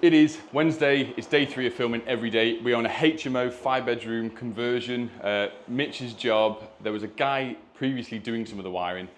It is Wednesday, it's day 3 of filming every day. We're on a HMO 5-bedroom conversion. Mitch's job, there was a guy previously doing some of the wiring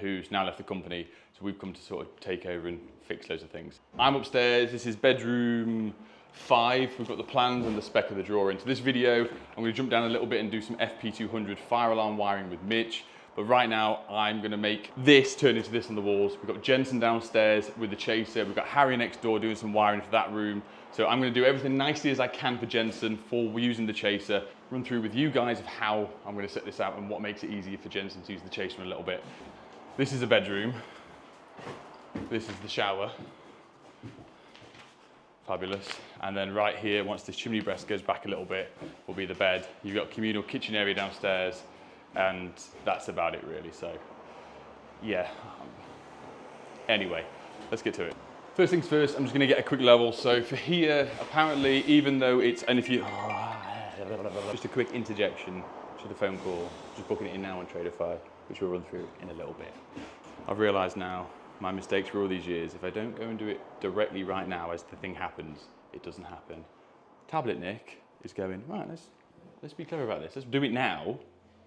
who's now left the company. So we've come to sort of take over and fix loads of things. I'm upstairs, this is bedroom 5. We've got the plans and the spec of the drawing. So this video, I'm gonna jump down a little bit and do some FP200 fire alarm wiring with Mitch. But right now, I'm gonna make this turn into this on the walls. We've got Jensen downstairs with the chaser. We've got Harry next door doing some wiring for that room. So I'm gonna do everything nicely as I can for Jensen for using the chaser. Run through with you guys of how I'm gonna set this out and what makes it easier for Jensen to use the chaser in a little bit. This is a bedroom. This is the shower. Fabulous. And then right here, once this chimney breast goes back a little bit, will be the bed. You've got communal kitchen area downstairs. And that's about it really, so yeah. Anyway, let's get to it. First things first, I'm just gonna get a quick level. So for here, apparently, even though it's, and if you, just a quick interjection to the phone call, just booking it in now on Traderfy, which we'll run through in a little bit. I've realized now, my mistakes for all these years, if I don't go and do it directly right now as the thing happens, it doesn't happen. Tablet Nick is going, right, let's be clever about this. Let's do it now.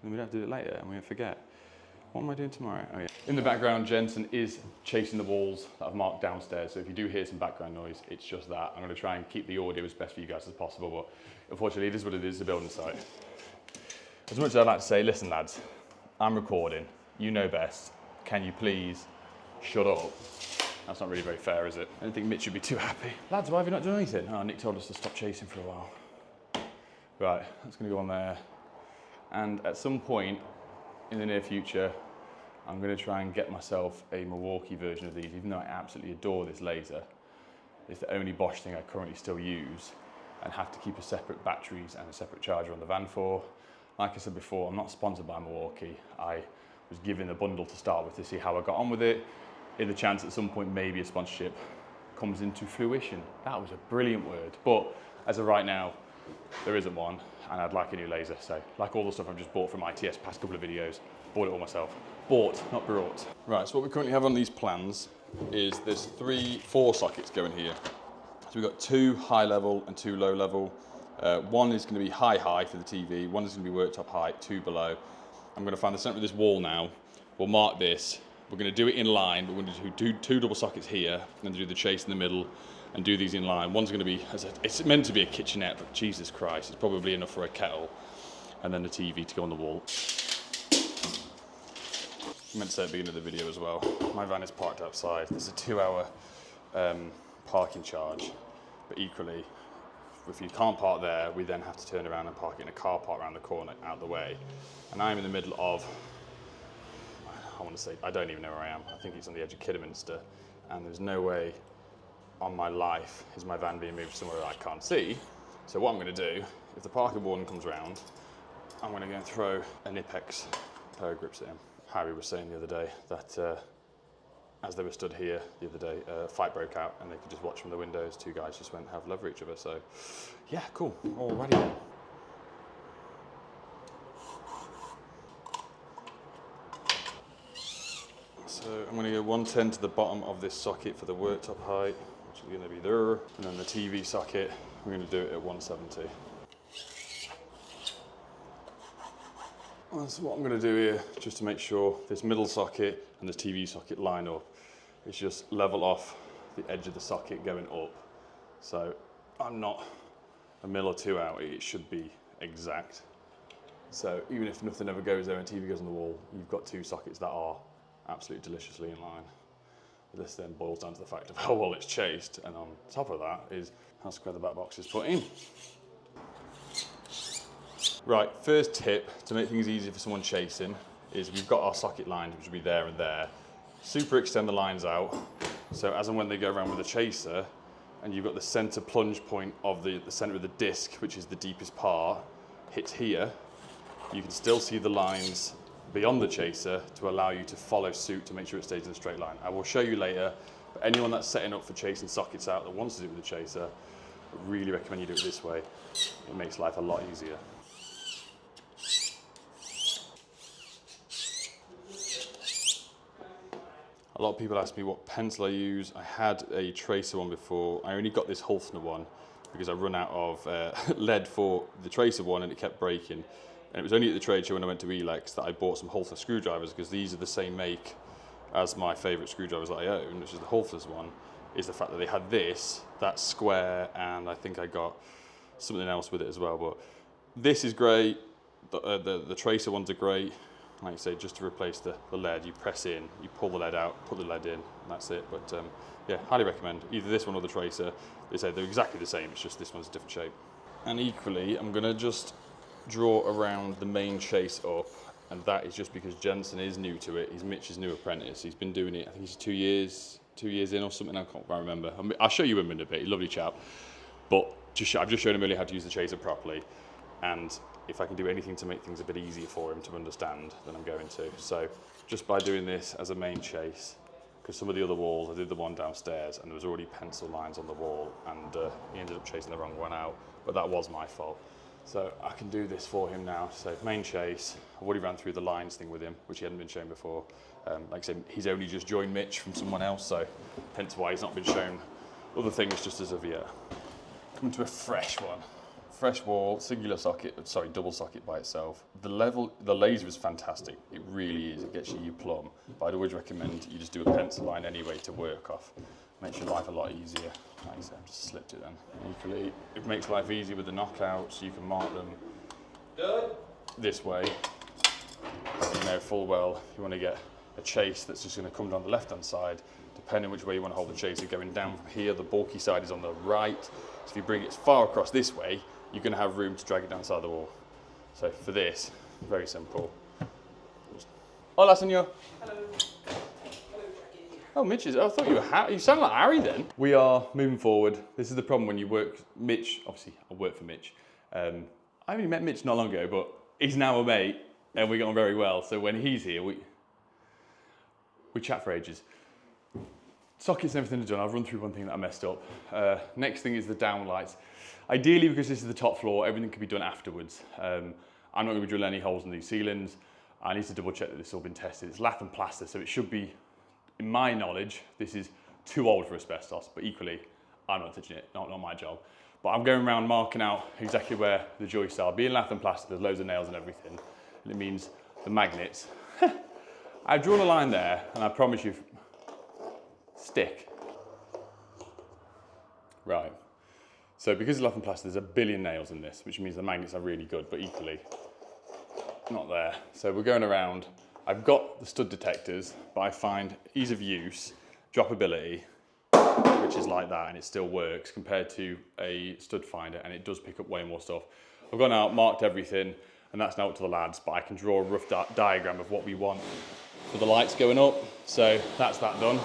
And we don't have to do it later and we won't forget. What am I doing tomorrow? Oh yeah. In the background, Jensen is chasing the walls that I've marked downstairs. So if you do hear some background noise, it's just that. I'm gonna try and keep the audio as best for you guys as possible, but unfortunately it is what it is, a building site. As much as I'd like to say, listen lads, I'm recording, you know best. Can you please shut up? That's not really very fair, is it? I don't think Mitch should be too happy. Lads, why have you not done anything? Oh, Nick told us to stop chasing for a while. Right, that's gonna go on there. And at some point in the near future, I'm going to try and get myself a Milwaukee version of these, even though I absolutely adore this laser. It's the only Bosch thing I currently still use and have to keep a separate batteries and a separate charger on the van for. Like I said before, I'm not sponsored by Milwaukee. I was given a bundle to start with to see how I got on with it, in the chance at some point maybe a sponsorship comes into fruition. That was a brilliant word, but as of right now, there isn't one, and I'd like a new laser. So, like all the stuff I've just bought from ITS past couple of videos, bought it all myself. Bought, not brought. Right, so what we currently have on these plans is there's 4 sockets going here. So we've got 2 high level and 2 low level. One is going to be high for the TV, one is going to be worktop height, 2 below. I'm going to find the center of this wall now. We'll mark this. We're going to do it in line, but we're going to do 2 double sockets here, and do the chase in the middle, and do these in line. One's going to be, it's meant to be a kitchenette, but Jesus Christ, it's probably enough for a kettle, and then the TV to go on the wall. I meant to say at the beginning of the video as well, my van is parked outside. There's a 2-hour parking charge, but equally, if you can't park there, we then have to turn around and park it in a car park around the corner, out the way. And I'm in the middle of, I want to say, I don't even know where I am. I think it's on the edge of Kidderminster, and there's no way on my life is my van being moved somewhere that I can't see. So what I'm going to do, if the parking warden comes round, I'm going to go and throw a Nipex pair of grips at him. Harry was saying the other day that as they were stood here the other day, a fight broke out and they could just watch from the windows. 2 guys just went have love for each other. So yeah, cool, alrighty then. So I'm going to go 110 to the bottom of this socket for the worktop height, which is going to be there, and then the TV socket, we're going to do it at 170. So what I'm going to do here, just to make sure this middle socket and this TV socket line up, is just level off the edge of the socket going up. So I'm not a mil or 2 out, it should be exact. So even if nothing ever goes there and TV goes on the wall, you've got 2 sockets that are absolutely deliciously in line. This then boils down to the fact of how well it's chased, and on top of that is how square the back box is put in. Right, first tip to make things easier for someone chasing is we've got our socket lines, which will be there and there. Super extend the lines out, so as and when they go around with the chaser, and you've got the center plunge point of the center of the disc, which is the deepest part, hits here, you can still see the lines beyond the chaser to allow you to follow suit to make sure it stays in a straight line. I will show you later, but anyone that's setting up for chasing sockets out that wants to do it with the chaser, I really recommend you do it this way. It makes life a lot easier. A lot of people ask me what pencil I use. I had a tracer one before. I only got this Holfner one because I run out of lead for the tracer one and it kept breaking. And it was only at the trade show when I went to Elex that I bought some Holfner screwdrivers, because these are the same make as my favourite screwdrivers that I own, which is the Holfner's one, is the fact that they had this, that square, and I think I got something else with it as well. But this is great. The tracer ones are great. Like I say, just to replace the lead, you press in, you pull the lead out, put the lead in, and that's it. But yeah, highly recommend either this one or the tracer. They say they're exactly the same, it's just this one's a different shape. And equally, I'm gonna just draw around the main chase up, and that is just because Jensen is new to it. He's Mitch's new apprentice. He's been doing it, I think he's 2 years in or something, I can't quite remember. I'll show you him in a bit, he's a lovely chap. But I've just shown him really how to use the chaser properly, and if I can do anything to make things a bit easier for him to understand, then I'm going to. So just by doing this as a main chase, because some of the other walls, I did the one downstairs and there was already pencil lines on the wall, and he ended up chasing the wrong one out, but that was my fault. So I can do this for him now. So main chase, I've already ran through the lines thing with him, which he hadn't been shown before. Like I said, he's only just joined Mitch from someone else, so hence why he's not been shown other things just as of yet. Coming to a fresh one. Fresh wall, singular socket, sorry, double socket by itself. The laser is fantastic. It really is. It gets you your plumb. But I'd always recommend you just do a pencil line anyway to work off. Makes your life a lot easier. Like I said, I've just slipped it then. Equally, it makes life easier with the knockouts. You can mark them this way. You know full well you want to get a chase that's just going to come down the left-hand side. Depending which way you want to hold the chaser, going down from here, the bulky side is on the right. So if you bring it far across this way, you're going to have room to drag it down the side of the wall. So for this, very simple. Hola, senor. Hello. Oh, Mitch is, I thought you were Harry. You sound like Harry then. We are moving forward. This is the problem when you work, Mitch, obviously I work for Mitch. I only met Mitch not long ago, but he's now a mate and we get on very well. So when he's here, we chat for ages. Sockets and everything are done. I've run through one thing that I messed up. Next thing is the downlights. Ideally, because this is the top floor, everything can be done afterwards. I'm not going to drill any holes in these ceilings. I need to double check that this has all been tested. It's lath and plaster, so it should be, in my knowledge, this is too old for asbestos, but equally, I'm not touching it, not my job. But I'm going around marking out exactly where the joists are. Being lath and plaster, there's loads of nails and everything, and it means the magnets. I've drawn a line there, and I promise you, stick. Right. So because it's lath and plaster, there's a billion nails in this, which means the magnets are really good, but equally not there. So we're going around. I've got the stud detectors, but I find ease of use, droppability, which is like that, and it still works compared to a stud finder, and it does pick up way more stuff. I've gone out, marked everything, and that's now up to the lads, but I can draw a rough diagram of what we want for the lights going up. So that's that done.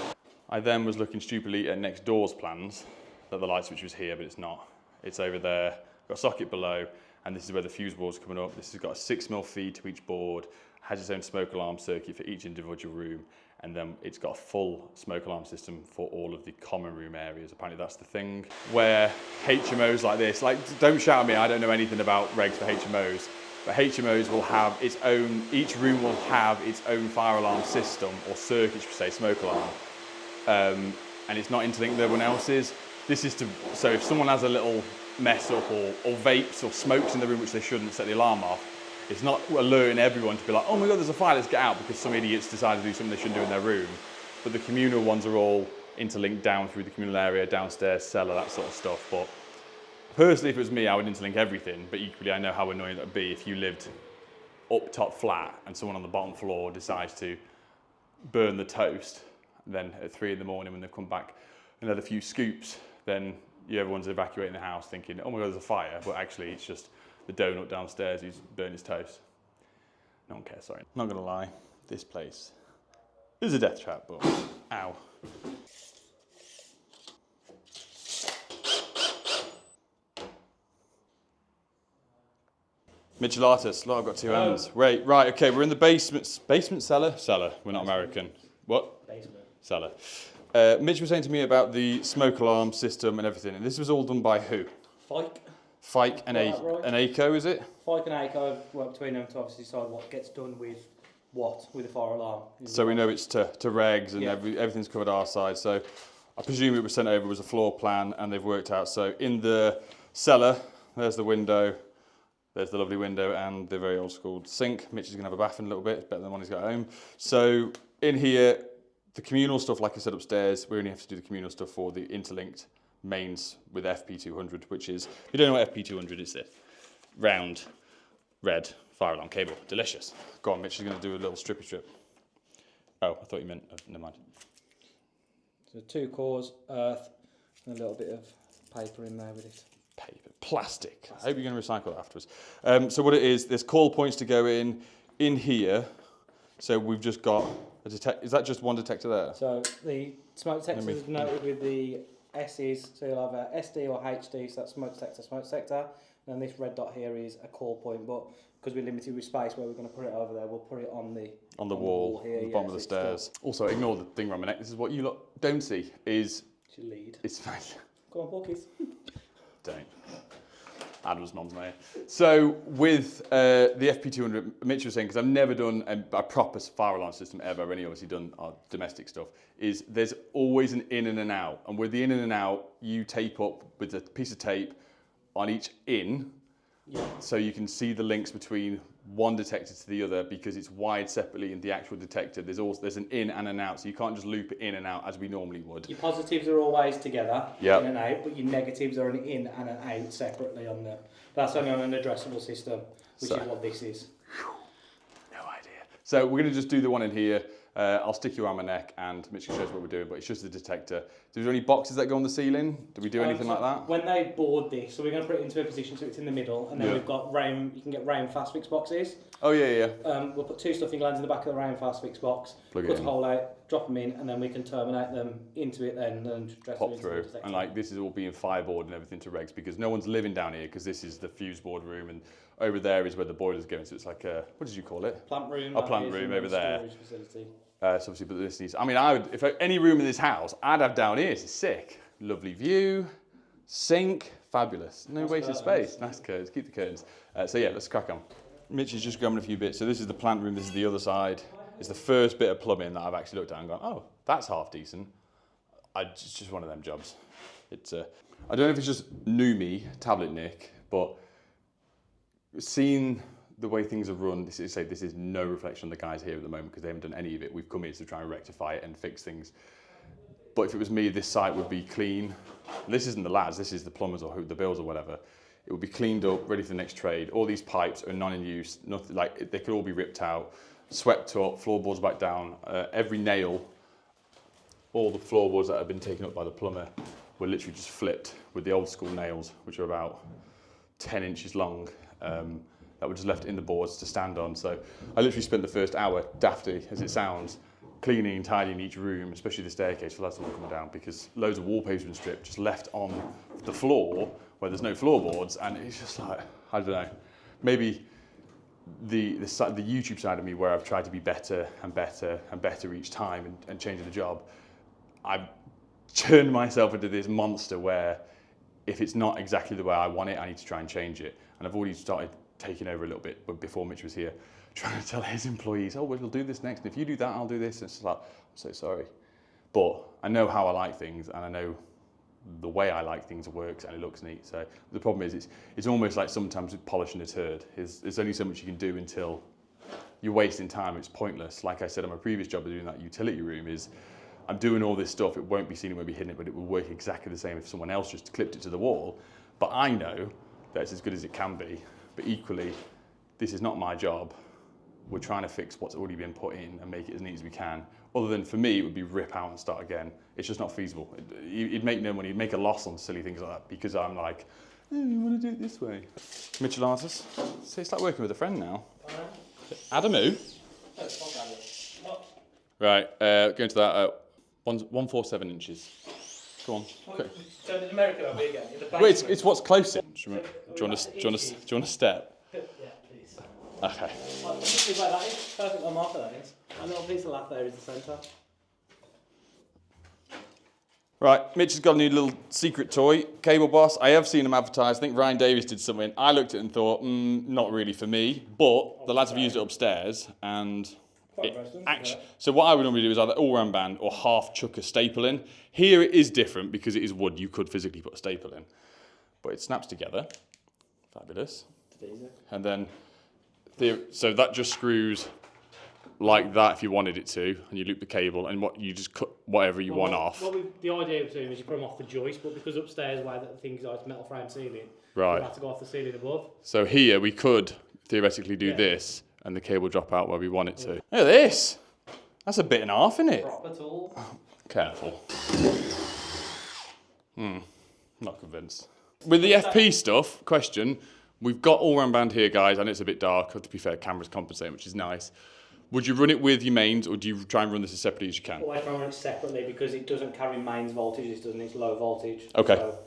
I then was looking stupidly at next door's plans, that the light switch was here, but it's not. It's over there, got a socket below, and this is where the fuse board's coming up. This has got a 6mm feed to each board, has its own smoke alarm circuit for each individual room, and then it's got a full smoke alarm system for all of the common room areas. Apparently that's the thing. Where HMOs like this, like, don't shout at me, I don't know anything about regs for HMOs, but HMOs will have its own, each room will have its own fire alarm system, or circuit, should we say, smoke alarm. And it's not interlinked with everyone else's. This is to, so if someone has a little mess up or vapes or smokes in the room which they shouldn't, set the alarm off, it's not alerting everyone to be like, oh my God, there's a fire, let's get out, because some idiots decided to do something they shouldn't do in their room. But the communal ones are all interlinked down through the communal area, downstairs, cellar, that sort of stuff. But personally, if it was me, I would interlink everything, but equally I know how annoying that would be if you lived up top flat and someone on the bottom floor decides to burn the toast. Then at 3 in the morning when they've come back another few scoops, then everyone's evacuating the house thinking, oh my God, there's a fire, but actually it's just the donut downstairs who's burned his toast. No one cares, sorry. Not gonna lie, this place is a death trap, but ow. Michelatus, look, I've got 2 hands. Wait, right, okay, we're in the basement cellar? Cellar, we're not American. What? Basement. Cellar. Mitch was saying to me about the smoke alarm system and everything, and this was all done by who? Fike. Fike and ACO, is it? Fike and ACO work between them to obviously decide what gets done with what with the fire alarm. So we know it's to regs and everything's covered our side. So I presume it was sent over as a floor plan and they've worked out. So in the cellar, there's the window, there's the lovely window and the very old school sink. Mitch is going to have a bath in a little bit. It's better than the one he's got at home. So in here, the communal stuff, like I said upstairs, we only have to do the communal stuff for the interlinked mains with FP200, which is, if you don't know what FP200 is, this round, red fire alarm cable. Delicious. Go on, Mitch is going to do a little strippy strip. Oh, I thought you meant, never mind. So 2 cores, earth, and a little bit of paper in there with it. Paper, plastic. I hope you're going to recycle it afterwards. So what it is, there's call points to go in here. So we've just got a detector. Is that just one detector there? So the smoke detector is noted with the S's. So you'll have a SD or HD, so that's smoke detector. And then this red dot here is a call point, but because we're limited with space where we're going to put it over there, we'll put it on the wall here, on the bottom of the stairs. Also, ignore the thing around my neck. This is what you lot don't see. Is it's your lead. It's fine. Go on, Porkies. Don't. Adam's mum's mate. So with the FP200, Mitch was saying, because I've never done a proper fire alarm system ever, I've only obviously done our domestic stuff, is there's always an in and an out. And with the in and an out, you tape up with a piece of tape on each in, so you can see the links between one detector to the other because it's wired separately in the actual detector. There's an in and an out, so you can't just loop it in and out as we normally would. Your positives are always together, in and out, but your negatives are an in and an out separately on them. That's only on an addressable system, which is what this is. No idea. So we're going to just do the one in here. I'll stick you around my neck and Mitch can show us what we're doing, but it's just the detector. Do there any boxes that go on the ceiling? Do we do anything like that? When they board this, so we're going to put it into a position so it's in the middle, and then we've got you can get round fast fix boxes. Oh yeah. We'll put 2 stuffing glands in the back of the round fast fix box, cut a hole out, drop them in, and then we can terminate them into it then and dress pop them through. into the And like this is all being fireboard and everything to regs because no one's living down here because this is the fuse board room and over there is where the boiler's going. So it's like a, what did you call it? Plant room. A plant room over there. Storage facility. So obviously, but this needs, I mean, I would, if any room in this house, I'd have down here, it's sick. Lovely view, sink, fabulous. No wasted space. Nice curtains, keep the curtains. So yeah, let's crack on. Mitch is just grabbing a few bits. So this is the plant room, this is the other side. It's the first bit of plumbing that I've actually looked at and gone, oh, that's half decent. It's just one of them jobs. It's, I don't know if it's just new me, tablet Nick, but seeing the way things are run, this is no reflection on the guys here at the moment because they haven't done any of it. We've come here to try and rectify it and fix things. But if it was me, this site would be clean. And this isn't the lads, this is the plumbers or the bills or whatever. It would be cleaned up, ready for the next trade. All these pipes are non in use, nothing, like they could all be ripped out, swept up, floorboards back down. Every nail, all the floorboards that have been taken up by the plumber were literally just flipped with the old school nails, which are about 10 inches long. That were just left in the boards to stand on. So I literally spent the first hour, dafty as it sounds, cleaning and tidying each room, especially the staircase for lads that were coming down, because loads of wallpaper's been stripped, just left on the floor where there's no floorboards, and it's just like, I don't know, maybe the YouTube side of me where I've tried to be better and better and better each time and changing the job, I've turned myself into this monster where if it's not exactly the way I want it, I need to try and change it. And I've already started taking over a little bit before Mitch was here, trying to tell his employees, oh, we'll do this next, and if you do that, I'll do this. And it's just like, I'm so sorry. But I know how I like things, and I know the way I like things works, and it looks neat. So the problem is, it's almost like sometimes polishing a turd. There's only so much you can do until you're wasting time. It's pointless. Like I said on my previous job of doing that utility room is, I'm doing all this stuff, it won't be seen, it won't be hidden, but it will work exactly the same if someone else just clipped it to the wall. But I know that it's as good as it can be. But equally, this is not my job. We're trying to fix what's already been put in and make it as neat as we can. Other than for me, it would be rip out and start again. It's just not feasible. You'd make no money, you'd make a loss on silly things like that because I'm like, oh, you want to do it this way. Mitchell Artis. So it's like working with a friend now. Adam who? Right, going to that, 147 inches. Go on. Okay. So in America, I'll be again. Wait, it's what's closest. Do you want to step? Yeah, please. Okay. Like that is perfect on marker, that is. A little piece of lath there is the centre. Right, Mitch has got a new little secret toy, Cable Boss. I have seen them advertised. I think Ryan Davies did something. I looked at it and thought, not really for me. But the lads have used it upstairs, and So what I would normally do is either all-round band or half chuck a staple in. Here it is different because it is wood. You could physically put a staple in, but it snaps together. Fabulous. And then, so that just screws like that if you wanted it to, and you loop the cable, and you just cut whatever you want off. The idea of doing is you put them off the joist, but because upstairs where the thing's like metal frame ceiling, right, you have to go off the ceiling above. So here we could theoretically do this, and the cable drop out where we want it to. Look at this. That's a bit and a half, isn't it? Proper tool. Careful. Not convinced. With the FP stuff, question, we've got all-round band here, guys, and it's a bit dark. To be fair, camera's compensating, which is nice. Would you run it with your mains, or do you try and run this as separately as you can? Well, I try and run it separately because it doesn't carry mains voltage, it doesn't, it's low voltage. Okay. So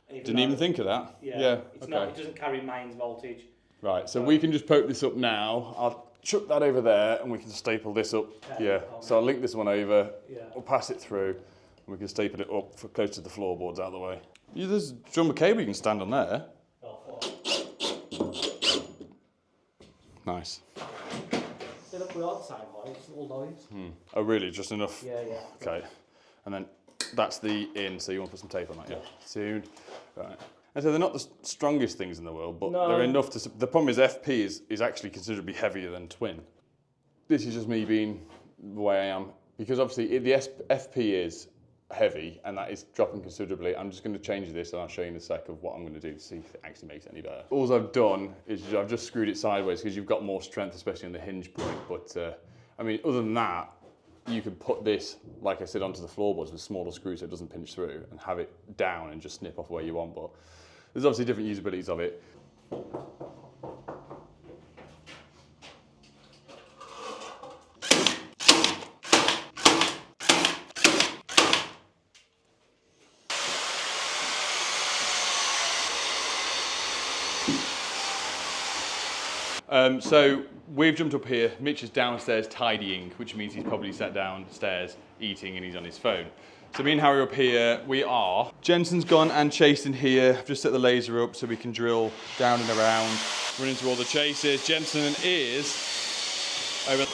Didn't even think of that. Yeah, it's not, it doesn't carry mains voltage. Right, so we can just poke this up now. I'll chuck that over there, and we can staple this up. Yeah, so I'll link this one over, we'll pass it through, and we can staple it up for close to the floorboards out of the way. Yeah, there's a drum of cable you can stand on there. Nice. See, look, we are the same height, it's all lines. Oh, really? Just enough? Yeah. Okay. And then that's the in, so you want to put some tape on that, yeah? Soon. Right. And so they're not the strongest things in the world, but they're enough to... The problem is FP is actually considerably heavier than twin. This is just me being the way I am. Because obviously the FP is heavy, and that is dropping considerably. I'm just going to change this, and I'll show you in a sec of what I'm going to do to see if it actually makes it any better. All I've done is I've just screwed it sideways because you've got more strength, especially on the hinge point. But, I mean, other than that, you could put this, like I said, onto the floorboards with smaller screws so it doesn't pinch through, and have it down and just snip off where you want. But there's obviously different usabilities of it. So we've jumped up here. Mitch is downstairs tidying, which means he's probably sat downstairs eating and he's on his phone. So me and Harry up here, we are. Jensen's gone and chased in here. I've just set the laser up so we can drill down and around, run into all the chases. Jensen is over.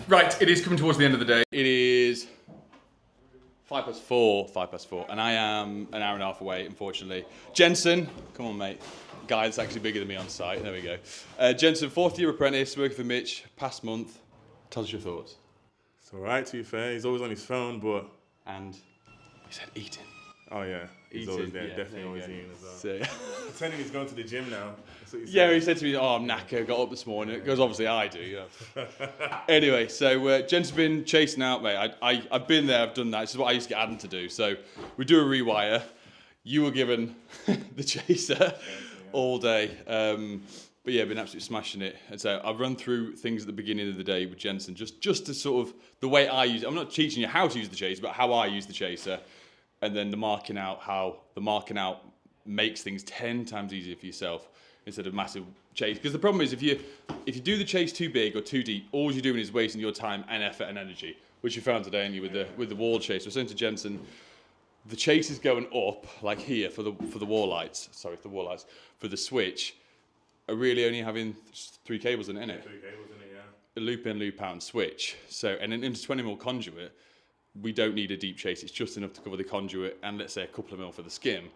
Right, it is coming towards the end of the day. It is 4:05, and I am an hour and a half away, unfortunately. Jensen, come on, mate. Guy that's actually bigger than me on site. There we go. Jensen, fourth year apprentice, working for Mitch, past month. Tell us your thoughts. It's all right, to be fair. He's always on his phone, but... And he said eating. Oh, yeah. He's Eating, always there. yeah, Definitely there always you eating as well. So, Pretending he's going to the gym now. That's what he said. yeah, he said to me, oh, I'm knackered, got up this morning. Because obviously I do, you know. Anyway, so Jensen's been chasing out, mate. I've been there, I've done that. This is what I used to get Adam to do. So we do a rewire. You were given the chaser all day. But yeah, been absolutely smashing it. And so I've run through things at the beginning of the day with Jensen, just to sort of, the way I use it. I'm not teaching you how to use the chaser, but how I use the chaser. And then the marking out, how the marking out makes things 10 times easier for yourself instead of massive chase. Because the problem is if you do the chase too big or too deep, all you're doing is wasting your time and effort and energy, which you found today, and with the wall chase. We're saying to Jensen, the chase is going up, like here for the wall lights. Sorry, for the switch, are really only having 3 cables in it, innit? 3 cables in it, A yeah. loop in, loop out, and switch. So, and an into 20mm conduit, we don't need a deep chase. It's just enough to cover the conduit and let's say a couple of mil for the skim.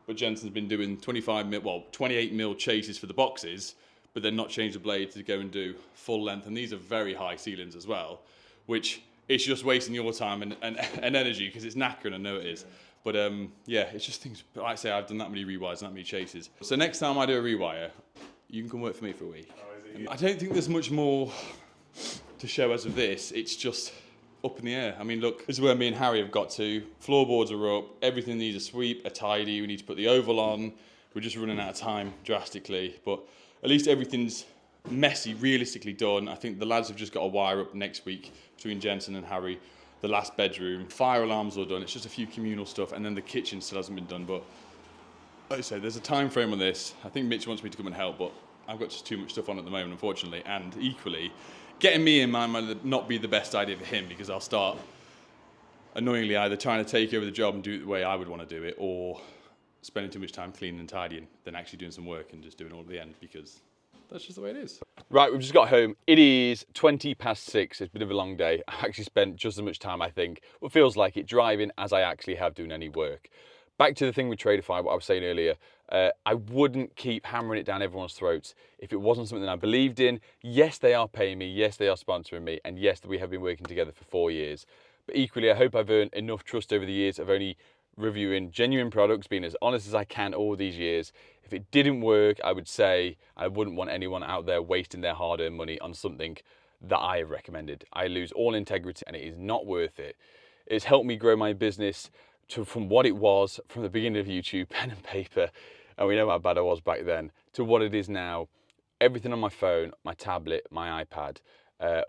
But Jensen's been doing 28mm chases for the boxes, but then not change the blade to go and do full length. And these are very high ceilings as well, which it's just wasting your time and energy because it's knackering, I know it is. But yeah, it's just things, like I say, I've done that many rewires, that many chases. So next time I do a rewire, you can come work for me for a week. I don't think there's much more to show as of this. It's just up in the air. I mean, look, this is where me and Harry have got to. Floorboards are up, everything needs a sweep, a tidy, we need to put the oval on. We're just running out of time drastically, but at least everything's messy, realistically done. I think the lads have just got a wire up next week between Jensen and Harry, the last bedroom. Fire alarms all done, it's just a few communal stuff, and then the kitchen still hasn't been done, but like I said, there's a time frame on this. I think Mitch wants me to come and help, but I've got just too much stuff on at the moment, unfortunately, and equally, getting me in might not be the best idea for him, because I'll start annoyingly either trying to take over the job and do it the way I would want to do it, or spending too much time cleaning and tidying than actually doing some work and just doing all at the end, because that's just the way it is. Right, we've just got home. It is 6:20. It's been a long day. I actually spent just as much time, I think, what feels like it, driving as I actually have doing any work. Back to the thing with Tradify, what I was saying earlier, I wouldn't keep hammering it down everyone's throats if it wasn't something that I believed in. Yes, they are paying me. Yes, they are sponsoring me. And yes, we have been working together for 4 years. But equally, I hope I've earned enough trust over the years of only reviewing genuine products, being as honest as I can all these years. If it didn't work, I would say I wouldn't want anyone out there wasting their hard-earned money on something that I have recommended. I lose all integrity and it is not worth it. It's helped me grow my business from what it was from the beginning of YouTube, pen and paper, and we know how bad I was back then, to what it is now. Everything on my phone, my tablet, my iPad.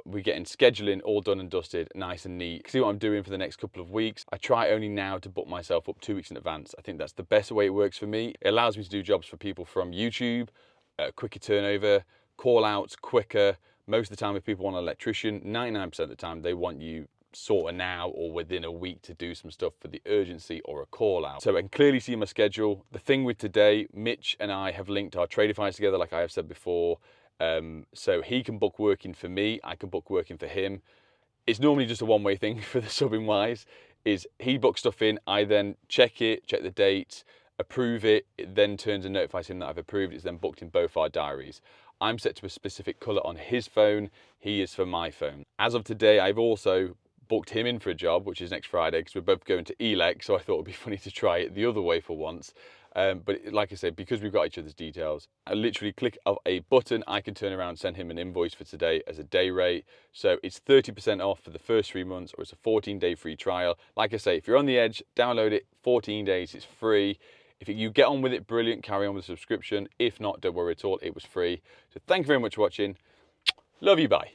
We're getting scheduling all done and dusted, nice and neat. See what I'm doing for the next couple of weeks. I try only now to book myself up 2 weeks in advance. I think that's the best way it works for me. It allows me to do jobs for people from YouTube, quicker turnover, call outs quicker. Most of the time, if people want an electrician, 99% of the time, they want you sort of now or within a week to do some stuff for the urgency or a call out. So I can clearly see my schedule. The thing with today, Mitch and I have linked our Tradifies together, like I have said before. So he can book working for me, I can book working for him. It's normally just a one-way thing for the subbing wise, is he books stuff in, I then check it, check the dates, approve it, it then turns and notifies him that I've approved, it's then booked in both our diaries. I'm set to a specific colour on his phone, he is for my phone. As of today, I've also booked him in for a job, which is next Friday, because we're both going to ELEC, so I thought it'd be funny to try it the other way for once. But like I said, because we've got each other's details, I literally click of a button, I can turn around and send him an invoice for today as a day rate. So it's 30% off for the first 3 months, or it's a 14-day free trial. Like I say, if you're on the edge, download it, 14 days, it's free. If you get on with it, brilliant, carry on with the subscription. If not, don't worry at all, it was free. So thank you very much for watching. Love you, bye.